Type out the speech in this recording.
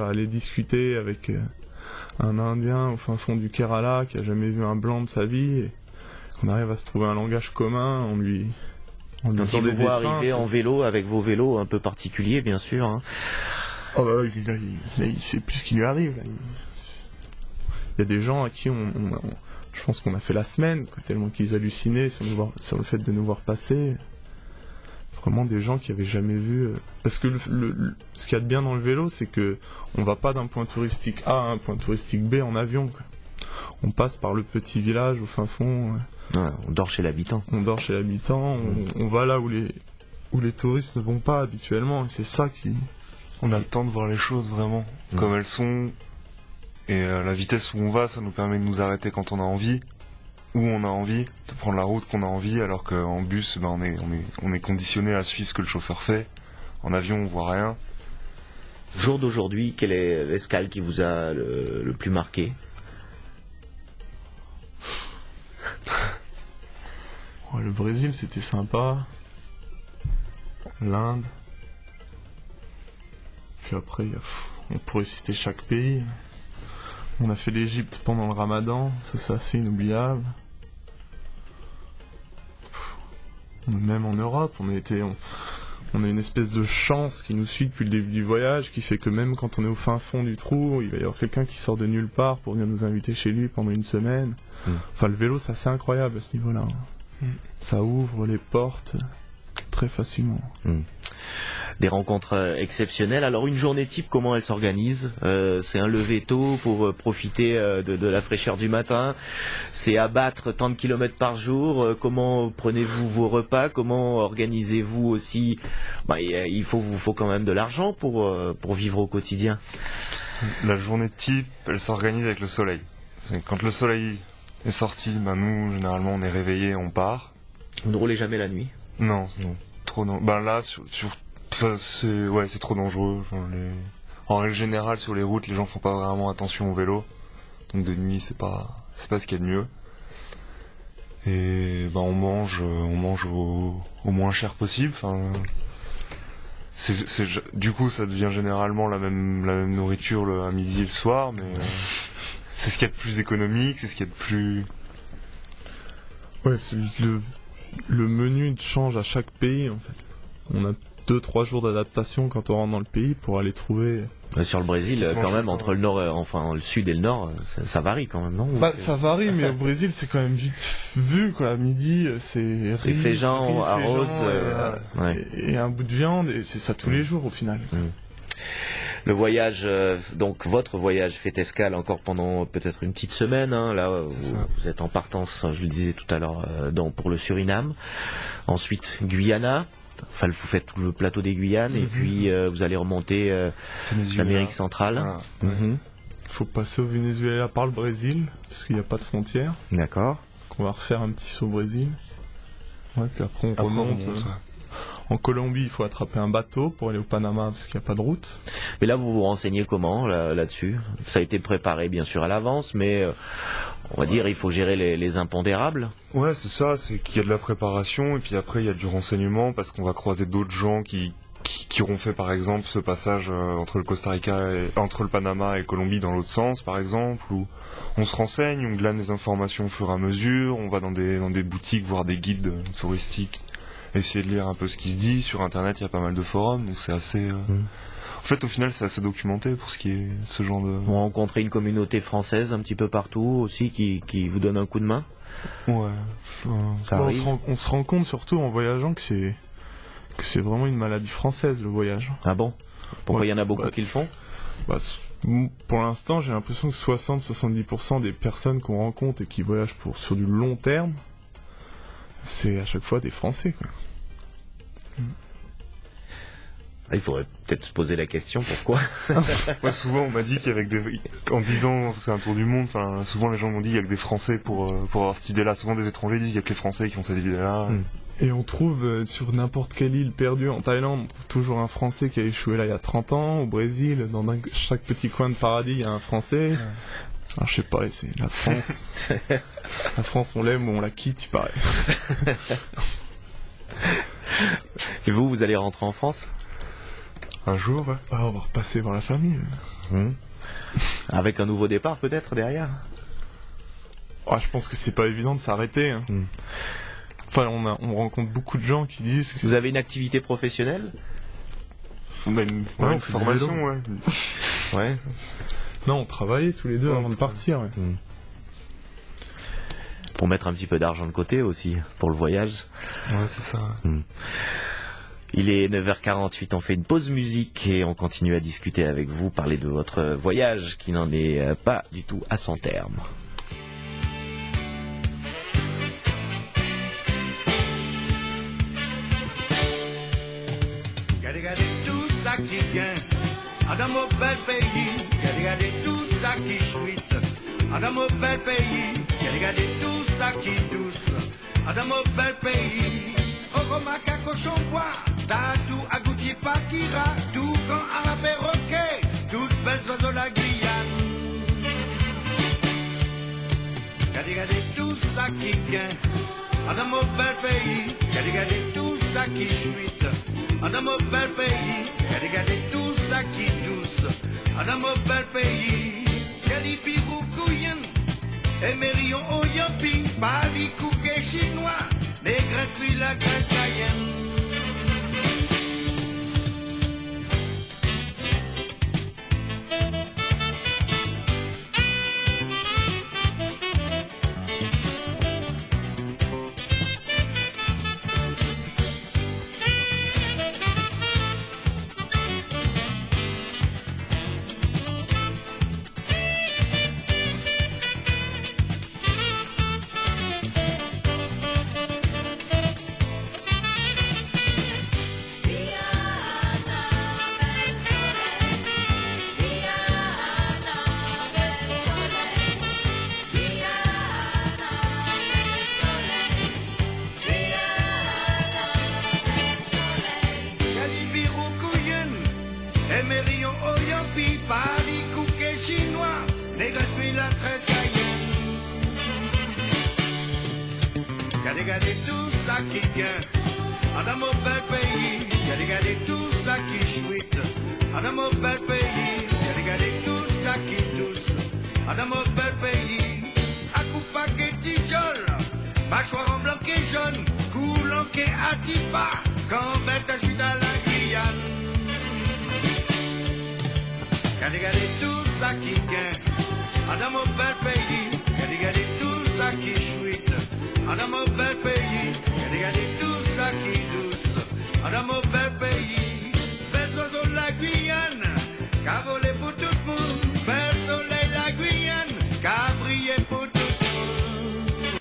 Aller discuter avec un Indien au fin fond du Kerala qui a jamais vu un blanc de sa vie, et on arrive à se trouver un langage commun, on lui Quand il faisant vous des voit dessins. arriver en vélo, avec vos vélos un peu particuliers, bien sûr. Hein. Oh bah, il sait plus ce qui lui arrive. Là. Il y a des gens à qui je pense qu'on a fait la semaine, quoi, tellement qu'ils hallucinaient sur le fait de nous voir passer. Vraiment des gens qui avaient jamais vu. Parce que ce qu'il y a de bien dans le vélo, c'est que on va pas d'un point touristique A à un point touristique B en avion, quoi. On passe par le petit village au fin fond. Ouais, on dort chez l'habitant. On dort chez l'habitant. On va là où les touristes ne vont pas habituellement. Et c'est ça qui. On a le temps de voir les choses vraiment comme elles sont. Et la vitesse où on va, ça nous permet de nous arrêter quand on a envie. Où on a envie, de prendre la route qu'on a envie, alors qu'en bus, on est conditionné à suivre ce que le chauffeur fait. En avion, on voit rien. Jour d'aujourd'hui, quelle est l'escale qui vous a le plus marqué? Le Brésil, c'était sympa. L'Inde. Puis après, on pourrait citer chaque pays. On a fait l'Égypte pendant le Ramadan, ça c'est assez inoubliable. Même en Europe, on a une espèce de chance qui nous suit depuis le début du voyage, qui fait que même quand on est au fin fond du trou, il va y avoir quelqu'un qui sort de nulle part pour venir nous inviter chez lui pendant une semaine. Enfin, le vélo, c'est assez incroyable à ce niveau-là. Ça ouvre les portes très facilement. Des rencontres exceptionnelles. Alors une journée type, comment elle s'organise? C'est un lever tôt pour profiter de la fraîcheur du matin. C'est abattre tant de kilomètres par jour. Comment prenez-vous vos repas? Comment organisez-vous aussi? Il vous faut quand même de l'argent pour vivre au quotidien. La journée type, elle s'organise avec le soleil. Quand le soleil est sorti, nous, généralement, on est réveillé, on part. Vous ne roulez jamais la nuit? Non. Trop non. Là, c'est trop dangereux. En règle générale, sur les routes, les gens font pas vraiment attention au vélo. Donc de nuit, c'est pas ce qu'il y a de mieux. Et on mange au moins cher possible. Du coup, ça devient généralement la même nourriture à midi et le soir, mais c'est ce qu'il y a de plus économique, c'est ce qu'il y a de plus. Ouais, le menu change à chaque pays en fait. On a 2-3 jours d'adaptation quand on rentre dans le pays pour aller trouver. Sur le Brésil, quand même, entre le nord, le sud et le nord, ça varie quand même, non? Ça varie, mais au Brésil, c'est quand même vite vu, quoi. À midi, c'est fégeant, arroz, et un bout de viande, et c'est ça tous les jours au final. Le voyage, donc votre voyage fait escale encore pendant peut-être une petite semaine. Là, vous êtes en partance, je le disais tout à l'heure, pour le Suriname. Ensuite, Guyana. Enfin, vous faites tout le plateau des Guyanes, et puis vous allez remonter l'Amérique centrale. Faut passer au Venezuela par le Brésil, parce qu'il n'y a pas de frontière. D'accord. Donc on va refaire un petit saut au Brésil. Puis après on remonte. En Colombie, il faut attraper un bateau pour aller au Panama parce qu'il n'y a pas de route. Mais là, vous vous renseignez comment là-dessus? Ça a été préparé bien sûr à l'avance, mais on va dire il faut gérer les impondérables. Ouais, c'est ça, c'est qu'il y a de la préparation et puis après il y a du renseignement parce qu'on va croiser d'autres gens qui auront fait par exemple ce passage entre le Costa Rica entre le Panama et Colombie dans l'autre sens par exemple, où on se renseigne, on glane des informations au fur et à mesure, on va dans des boutiques voir des guides touristiques, essayer de lire un peu ce qui se dit. Sur internet il y a pas mal de forums, donc c'est assez en fait au final c'est assez documenté pour ce qui est ce genre de. Vous rencontrez une communauté française un petit peu partout aussi qui vous donne un coup de main? Ouais. On se rend compte surtout en voyageant que c'est vraiment une maladie française le voyage. Ah bon? Pourquoi il y en a beaucoup qui le font? Pour l'instant j'ai l'impression que 60-70% des personnes qu'on rencontre et qui voyagent sur du long terme, c'est à chaque fois des Français, quoi. Il faudrait peut-être se poser la question, pourquoi? Moi, souvent, on m'a dit en disant c'est un tour du monde, souvent les gens m'ont dit il y a que des Français pour avoir cette idée-là. Souvent des étrangers disent il y a que les Français qui ont cette idée-là. Et on trouve sur n'importe quelle île perdue en Thaïlande, on trouve toujours un Français qui a échoué là il y a 30 ans. Au Brésil, dans chaque petit coin de paradis, il y a un Français. Alors je sais pas, c'est la France. La France, on l'aime ou on la quitte, il paraît. Et vous allez rentrer en France? Un jour, ouais. On va repasser voir la famille. Avec un nouveau départ peut-être derrière. Ah, je pense que c'est pas évident de s'arrêter. Hein. Enfin, on rencontre beaucoup de gens qui disent que... Vous avez une activité professionnelle? On a une Ouais, fait du formation, vélo. ouais. Ouais. Non, on travaillait tous les deux avant de partir. Ouais. Pour mettre un petit peu d'argent de côté aussi, pour le voyage. Ouais, c'est ça. Il est 9h48, on fait une pause musique et on continue à discuter avec vous, parler de votre voyage qui n'en est pas du tout à son terme. Regardez tout ça qui vient dans mon bel pays. Regardez tout ça qui chouette dans mon bel pays. Regardez tout ça qui douce dans mon bel pays. Okomaka cochon bois, tatou agouti pakira, tout quand arabe perroquet, toutes belles oiseaux la Guyane. Regardez tout ça qui vient dans mon bel pays. Regardez tout ça qui chouette dans mon bel pays. Regardez tout ça qui douce dans mon bel pays. Yali pirou kouyen, et mérion au yampi, pali kouké chinois, les graisses puis la graisse cayenne. Regardez tout ça qui vient dans mon bel pays. Regardez tout ça qui chouette dans mon bel pays. Regardez tout ça qui douce dans mon bel pays. À coupa que tijol, mâchoire en blanc et jaune, coulant que atipa, quand bête à chute à la Guyane. Regardez tout ça qui vient dans mon bel pays. Regardez tout ça qui chouette dans mon bel pays. Regardez tout ça qui douce dans mon bel